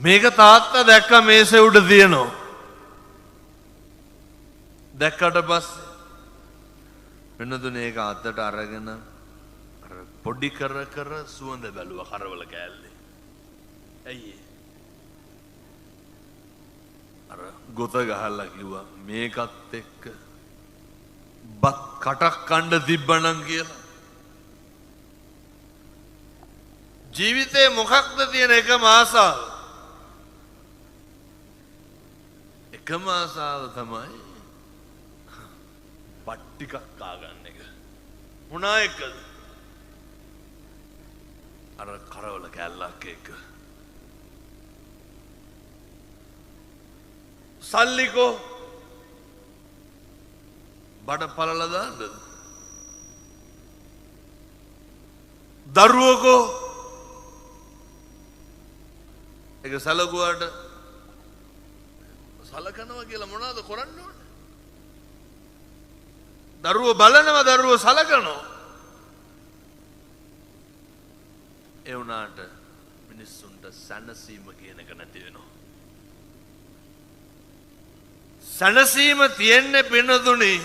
මේක තාත්තා දැක්ක මේසේ උඩ තියෙනවා. දැක්කට පස්සේ වෙනදුනේ ඒක අතට අරගෙන අර පොඩි කර කර සුවඳ බැලුවා කරවල කෑල්ලේ. ඇයි අර ගොත ගහලා කිව්වා මේකත් එක්ක බත් කටක් කන්න තිබ්බනම් කියලා. ජීවිතේ මොකක්ද තියෙන එකම ආසාව? එකම ආසාව තමයි බත් ටිකක් කාගන්න එක. මොනා එකද? අර කරවල කෑල්ලක් එක්ක. සල්ලිකෝ බඩ පළල දාන්නද? දරුවකෝ ඒක සලකුවාට සලකනවා කියලා මොනවද කරන්න ඕනේ? දරුවෝ බලනවා දරුවෝ සලකනවා. ඒ වුණාට මිනිස්සුන්ට සැනසීම කියන එක නැති වෙනවා. සැනසීම තියෙන්නේ පිනදුනේ